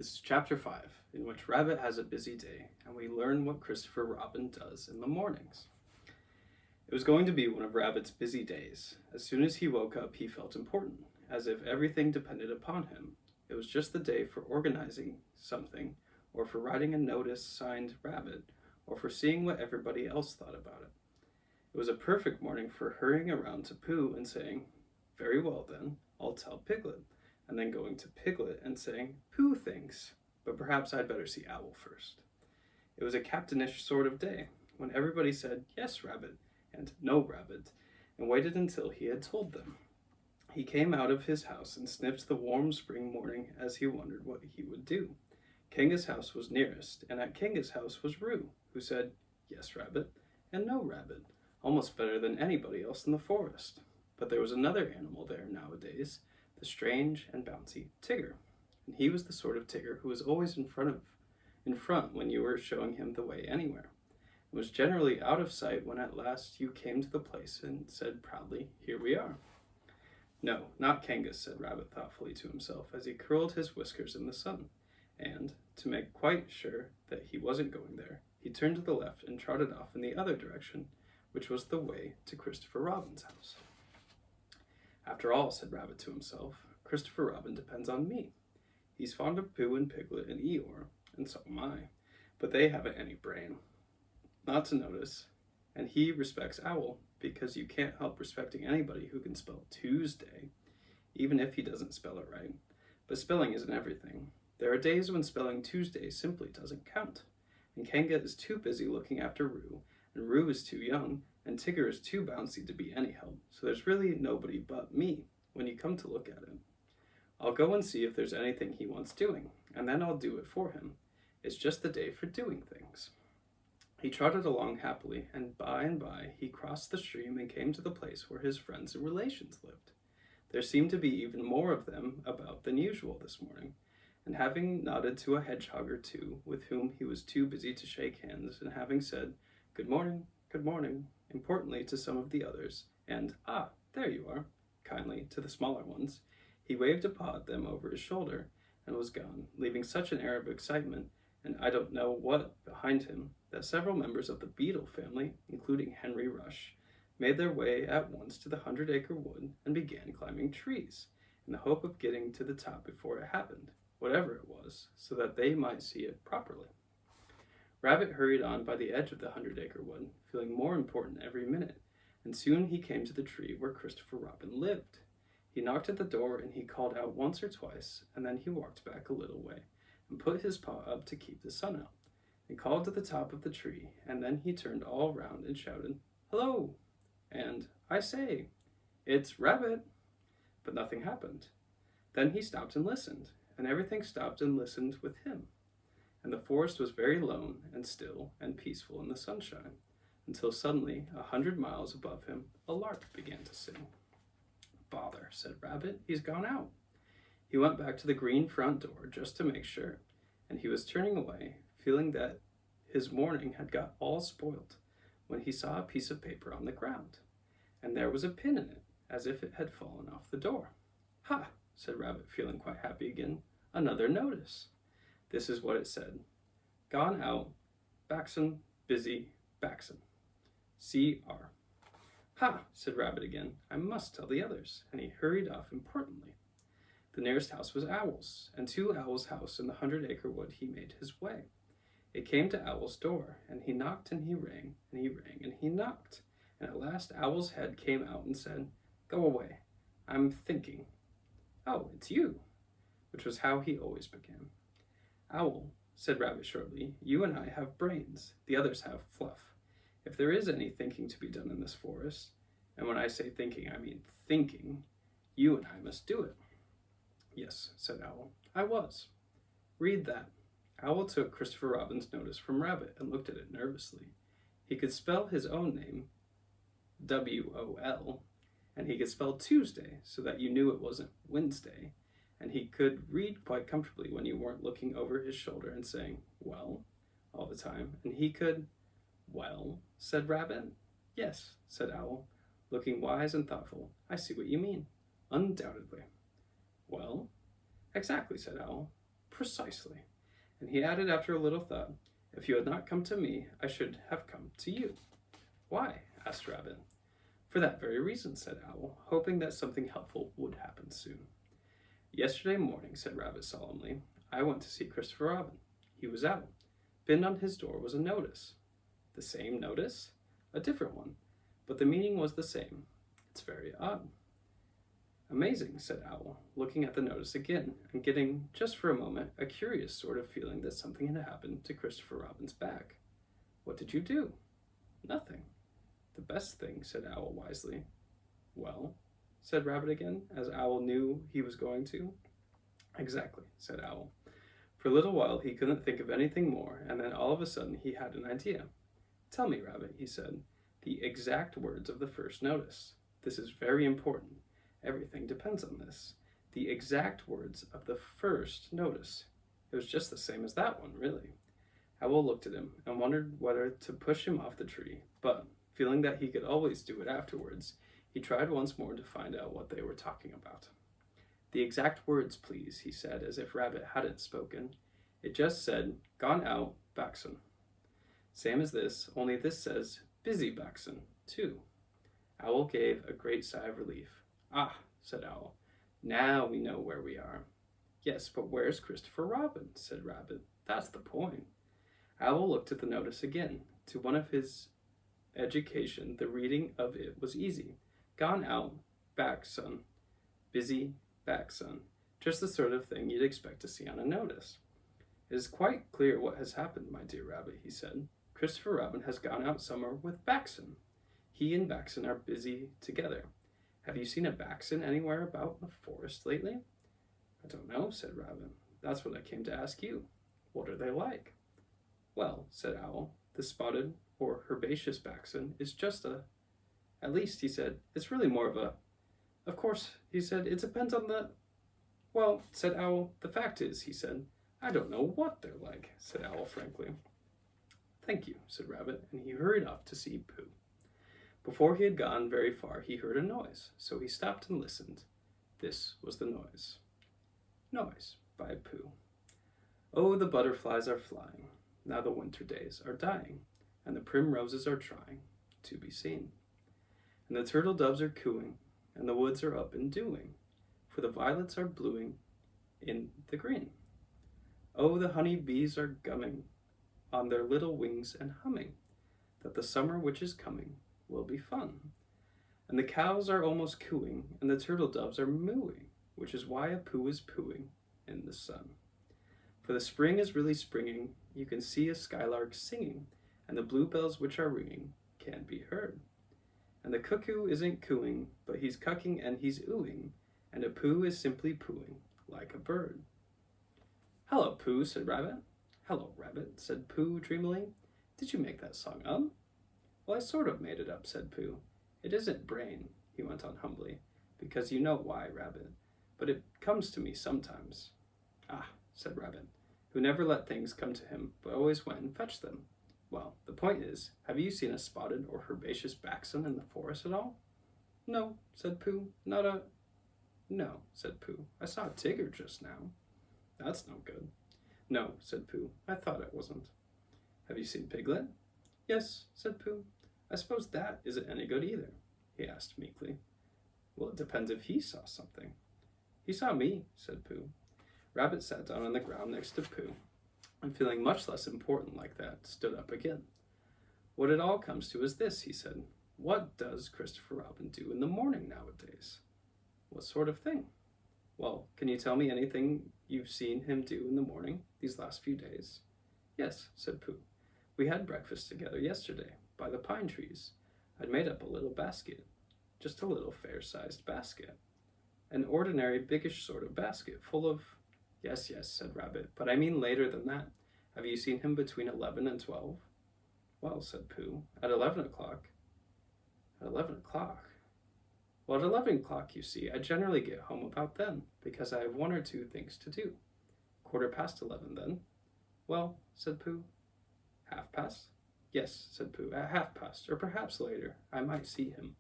This is chapter 5, in which Rabbit has a busy day, and we learn what Christopher Robin does in the mornings. It was going to be one of Rabbit's busy days. As soon as he woke up, he felt important, as if everything depended upon him. It was just the day for organizing something, or for writing a notice signed Rabbit, or for seeing what everybody else thought about it. It was a perfect morning for hurrying around to Pooh and saying, "Very well then, I'll tell Piglet," and then going to Piglet and saying, "Pooh thinks, but perhaps I'd better see Owl first." It was a captainish sort of day, when everybody said, "Yes, Rabbit," and "No, Rabbit," and waited until he had told them. He came out of his house and sniffed the warm spring morning as he wondered what he would do. Kanga's house was nearest, and at Kanga's house was Roo, who said, "Yes, Rabbit," and "No, Rabbit," almost better than anybody else in the forest. But there was another animal there nowadays, the strange and bouncy Tigger, and he was the sort of Tigger who was always in front when you were showing him the way anywhere, and was generally out of sight when at last you came to the place and said proudly, "Here we are." "No, not Kangas," said Rabbit thoughtfully to himself as he curled his whiskers in the sun, and, to make quite sure that he wasn't going there, he turned to the left and trotted off in the other direction, which was the way to Christopher Robin's house. "After all," said Rabbit to himself, "Christopher Robin depends on me. He's fond of Pooh and Piglet and Eeyore, and so am I, but they haven't any brain not to notice, and he respects Owl, because you can't help respecting anybody who can spell Tuesday, even if he doesn't spell it right. But spelling isn't everything. There are days when spelling Tuesday simply doesn't count, and Kanga is too busy looking after Roo, and Roo is too young, and Tigger is too bouncy to be any help, so there's really nobody but me when you come to look at it. I'll go and see if there's anything he wants doing, and then I'll do it for him. It's just the day for doing things." He trotted along happily, and by he crossed the stream and came to the place where his friends and relations lived. There seemed to be even more of them about than usual this morning, and having nodded to a hedgehog or two with whom he was too busy to shake hands, and having said, good morning, importantly to some of the others, and "Ah, there you are," kindly to the smaller ones, he waved a paw at them over his shoulder and was gone, leaving such an air of excitement, and I don't know what behind him, that several members of the Beetle family, including Henry Rush, made their way at once to the 100-acre wood and began climbing trees, in the hope of getting to the top before it happened, whatever it was, so that they might see it properly. Rabbit hurried on by the edge of the 100-acre wood, feeling more important every minute, and soon he came to the tree where Christopher Robin lived. He knocked at the door and he called out once or twice, and then he walked back a little way and put his paw up to keep the sun out, and called to the top of the tree, and then he turned all round and shouted, "Hello!" and "I say, it's Rabbit!" But nothing happened. Then he stopped and listened, and everything stopped and listened with him, and the forest was very lone and still and peaceful in the sunshine, until suddenly, 100 miles above him, a lark began to sing. "Bother," said Rabbit, "he's gone out." He went back to the green front door just to make sure, and he was turning away, feeling that his morning had got all spoilt, when he saw a piece of paper on the ground, and there was a pin in it, as if it had fallen off the door. "Ha!" said Rabbit, feeling quite happy again. "Another notice." This is what it said: "Gone out, Baxon, busy, Baxon. C.R." "Ha!" said Rabbit again. "I must tell the others," and he hurried off importantly. The nearest house was Owl's, and to Owl's house in the 100-acre wood he made his way. It came to Owl's door, and he knocked and he rang, and he rang and he knocked, and at last Owl's head came out and said, "Go away, I'm thinking." "Oh, it's you," which was how he always began. "Owl," said Rabbit shortly, "you and I have brains, the others have fluff. If there is any thinking to be done in this forest, and when I say thinking, I mean thinking, you and I must do it." "Yes," said Owl, "I was." "Read that." Owl took Christopher Robin's notice from Rabbit and looked at it nervously. He could spell his own name, W-O-L, and he could spell Tuesday so that you knew it wasn't Wednesday, and he could read quite comfortably when you weren't looking over his shoulder and saying, "Well," all the time, and he could... "Well," said Rabbit. "Yes," said Owl, looking wise and thoughtful. "I see what you mean. Undoubtedly." "Well?" "Exactly," said Owl. Precisely. And he added after a little thought, if you had not come to me, I should have come to you. Why? Asked Rabbit. For that very reason, said Owl, hoping that something helpful would happen soon. Yesterday morning, said Rabbit solemnly, I went to see Christopher Robin. He was out. Pinned on his door was a notice. The same notice? A different one, but the meaning was the same. It's very odd. Amazing, said Owl, looking at the notice again, and getting, just for a moment, a curious sort of feeling that something had happened to Christopher Robin's back. What did you do? Nothing. The best thing, said Owl wisely. Well, said Rabbit again, as Owl knew he was going to. Exactly, said Owl. For a little while he couldn't think of anything more, and then all of a sudden he had an idea. Tell me, Rabbit, he said, the exact words of the first notice. This is very important. Everything depends on this. The exact words of the first notice. It was just the same as that one, really. Owl looked at him and wondered whether to push him off the tree, but, feeling that he could always do it afterwards, he tried once more to find out what they were talking about. The exact words, please, he said, as if Rabbit hadn't spoken. It just said, gone out, Baxon. Same as this, only this says, busy Baxon, too. Owl gave a great sigh of relief. Ah, said Owl, now we know where we are. Yes, but where's Christopher Robin? Said Rabbit. That's the point. Owl looked at the notice again. To one of his education, the reading of it was easy. Gone out, back, son. Busy, back, son. Just the sort of thing you'd expect to see on a notice. It is quite clear what has happened, my dear Rabbit, he said. Christopher Robin has gone out somewhere with Baxon. He and Baxon are busy together. Have you seen a Baxon anywhere about the forest lately? I don't know, said Rabbit. That's what I came to ask you. What are they like? Well, said Owl, the spotted or herbaceous Baxon is just a... At least, he said, it's really more of a... Of course, he said, it depends on the... Well, said Owl, the fact is, he said, I don't know what they're like, said Owl frankly. Thank you, said Rabbit, and he hurried off to see Pooh. Before he had gone very far, he heard a noise, so he stopped and listened. This was the noise. Noise by Pooh. Oh, the butterflies are flying, now the winter days are dying, and the primroses are trying to be seen. And the turtle doves are cooing, and the woods are up and dewing, for the violets are bluing in the green. Oh, the honey bees are gumming on their little wings and humming, that the summer which is coming will be fun. And the cows are almost cooing, and the turtle doves are mooing, which is why a Pooh is pooing in the sun. For the spring is really springing, you can see a skylark singing, and the bluebells which are ringing can be heard. And the cuckoo isn't cooing, but he's cucking and he's oohing, and a Pooh is simply pooing like a bird. Hello, Pooh, said Rabbit. Hello, Rabbit, said Pooh dreamily. Did you make that song up? Well, I sort of made it up, said Pooh. It isn't brain, he went on humbly, because you know why, Rabbit, but it comes to me sometimes. Ah, said Rabbit, who never let things come to him, but always went and fetched them. Well, the point is, have you seen a spotted or herbaceous Baxon in the forest at all? No, said Pooh, not a... No, said Pooh, I saw a tigger just now. That's no good. No, said Pooh, I thought it wasn't. Have you seen Piglet? Yes, said Pooh. I suppose that isn't any good either, he asked meekly. Well, it depends if he saw something. He saw me, said Pooh. Rabbit sat down on the ground next to Pooh, and feeling much less important like that, stood up again. What it all comes to is this, he said. What does Christopher Robin do in the morning nowadays? What sort of thing? Well, can you tell me anything you've seen him do in the morning these last few days? Yes, said Pooh. We had breakfast together yesterday, by the pine trees. I'd made up a little basket, just a little fair-sized basket. An ordinary biggish sort of basket, full of... Yes, yes, said Rabbit, but I mean later than that. Have you seen him between 11 and 12? Well, said Pooh, at 11 o'clock. At 11 o'clock? Well, at 11 o'clock, you see, I generally get home about then, because I have one or two things to do. 11:15, then. Well, said Pooh. 1/2? Yes, said Pooh, at 1/2, or perhaps later, I might see him.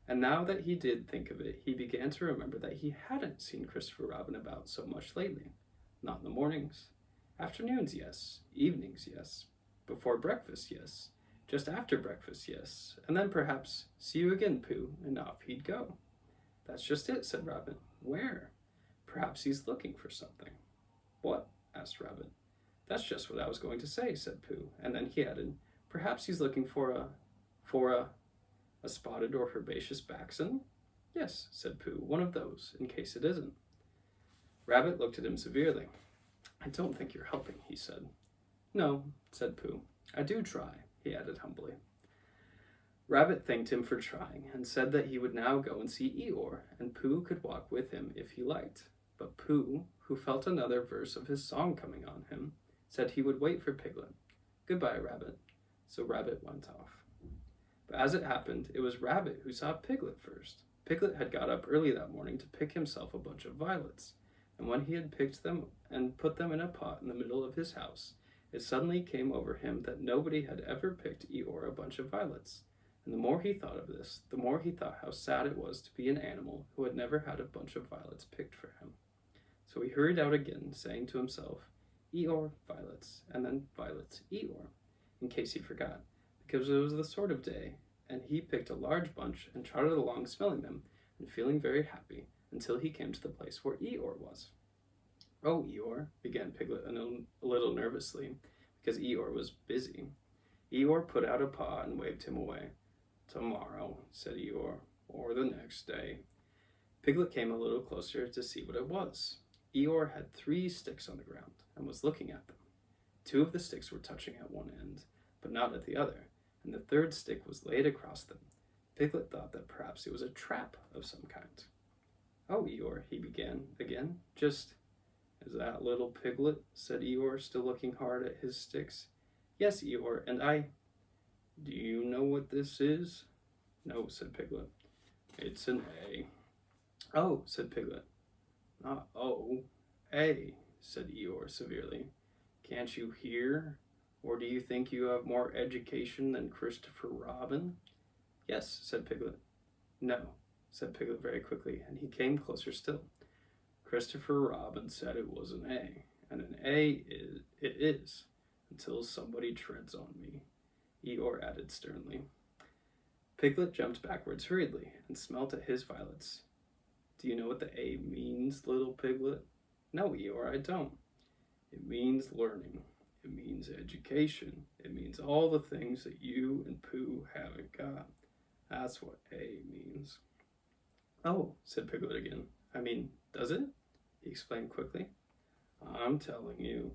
And now that he did think of it, he began to remember that he hadn't seen Christopher Robin about so much lately. Not in the mornings. Afternoons, yes. Evenings, yes. Before breakfast, yes. Just after breakfast, yes. And then perhaps, see you again, Pooh, and off he'd go. That's just it, said Rabbit. Where? Perhaps he's looking for something. What? Asked Rabbit. That's just what I was going to say, said Pooh, and then he added, perhaps he's looking for a spotted or herbaceous baxen? Yes, said Pooh, one of those, in case it isn't. Rabbit looked at him severely. I don't think you're helping, he said. No, said Pooh. I do try, he added humbly. Rabbit thanked him for trying, and said that he would now go and see Eeyore, and Pooh could walk with him if he liked. But Pooh, who felt another verse of his song coming on him, said he would wait for Piglet. Goodbye, Rabbit. So Rabbit went off. But as it happened, it was Rabbit who saw Piglet first. Piglet had got up early that morning to pick himself a bunch of violets, and when he had picked them and put them in a pot in the middle of his house, it suddenly came over him that nobody had ever picked Eeyore a bunch of violets. And the more he thought of this, the more he thought how sad it was to be an animal who had never had a bunch of violets picked for him. So he hurried out again, saying to himself, Eeyore, violets, and then violets, Eeyore, in case he forgot, because it was the sort of day, and he picked a large bunch and trotted along smelling them and feeling very happy until he came to the place where Eeyore was. Oh, Eeyore, began Piglet a little nervously, because Eeyore was busy. Eeyore put out a paw and waved him away. Tomorrow, said Eeyore, or the next day. Piglet came a little closer to see what it was. Eeyore had 3 sticks on the ground and was looking at them. 2 of the sticks were touching at one end, but not at the other, and the 3rd stick was laid across them. Piglet thought that perhaps it was a trap of some kind. Oh, Eeyore, he began again. Is that little Piglet? Said Eeyore, still looking hard at his sticks. Yes, Eeyore, and I... Do you know what this is? No, said Piglet. It's an A. Oh, said Piglet. Not O, A, said Eeyore severely. Can't you hear? Or do you think you have more education than Christopher Robin? Yes, said Piglet. No, said Piglet very quickly, and he came closer still. Christopher Robin said it was an A, and an A it is, until somebody treads on me, Eeyore added sternly. Piglet jumped backwards hurriedly and smelt at his violets. Do you know what the A means, little Piglet? No, Eeyore, I don't. It means learning. It means education. It means all the things that you and Pooh haven't got. That's what A means. Oh, said Piglet again. Does it? He explained quickly. I'm telling you,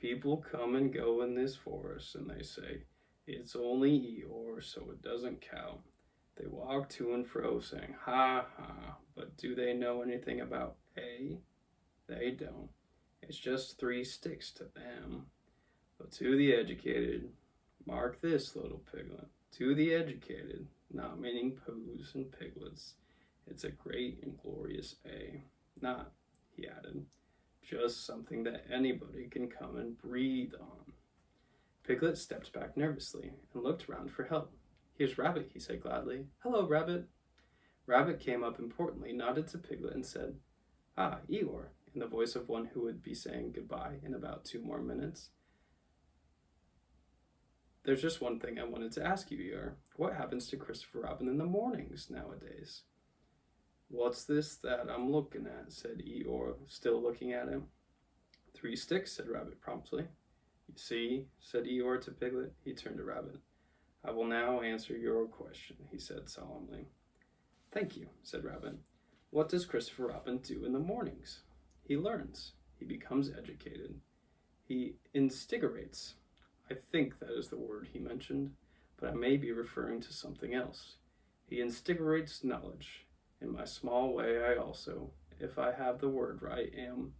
people come and go in this forest and they say, it's only Eeyore, so it doesn't count. They walk to and fro saying, ha ha, but do they know anything about A? They don't. It's just 3 sticks to them. But to the educated, mark this, little Piglet, to the educated, not meaning Poohs and Piglets, it's a great and glorious A. Not, he added, just something that anybody can come and breathe on. Piglet stepped back nervously and looked around for help. Here's Rabbit, he said gladly. Hello, Rabbit. Rabbit came up importantly, nodded to Piglet, and said, Ah, Eeyore, in the voice of one who would be saying goodbye in about 2 more minutes. There's just one thing I wanted to ask you, Eeyore. What happens to Christopher Robin in the mornings nowadays? What's this that I'm looking at, said Eeyore, still looking at him. 3 sticks, said Rabbit promptly. You see, said Eeyore to Piglet. He turned to Rabbit. I will now answer your question, he said solemnly. Thank you, said Rabbit. What does Christopher Robin do in the mornings? He learns. He becomes educated. He instigates. I think that is the word he mentioned, but I may be referring to something else. He instigates knowledge. In my small way, I also, if I have the word right, am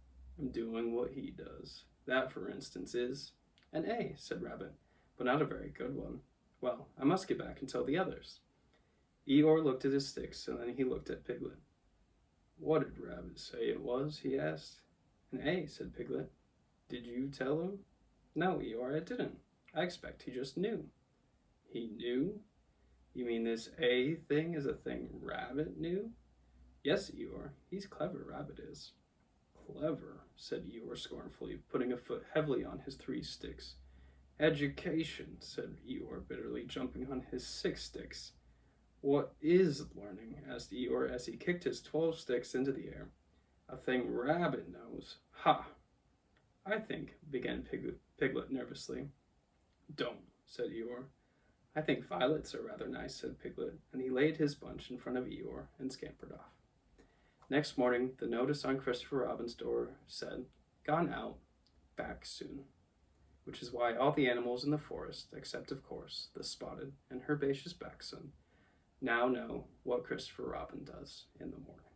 doing what he does. That, for instance, is an A, said Rabbit, but not a very good one. Well, I must get back and tell the others. Eeyore looked at his sticks, and then he looked at Piglet. What did Rabbit say it was, he asked. An A, said Piglet. Did you tell him? No, Eeyore, I didn't. I expect he just knew. He knew? You mean this A thing is a thing Rabbit knew? Yes, Eeyore. He's clever, Rabbit is. clever, said Eeyore scornfully, putting a foot heavily on his 3 sticks. Education, said Eeyore bitterly, jumping on his 6 sticks. What is learning? Asked Eeyore as he kicked his 12 sticks into the air. A thing Rabbit knows. Ha! I think, began Piglet nervously. Don't, said Eeyore. I think violets are rather nice, said Piglet, and he laid his bunch in front of Eeyore and scampered off. Next morning, the notice on Christopher Robin's door said, "Gone out, back soon," which is why all the animals in the forest, except of course the spotted and herbaceous Baxon, now know what Christopher Robin does in the morning.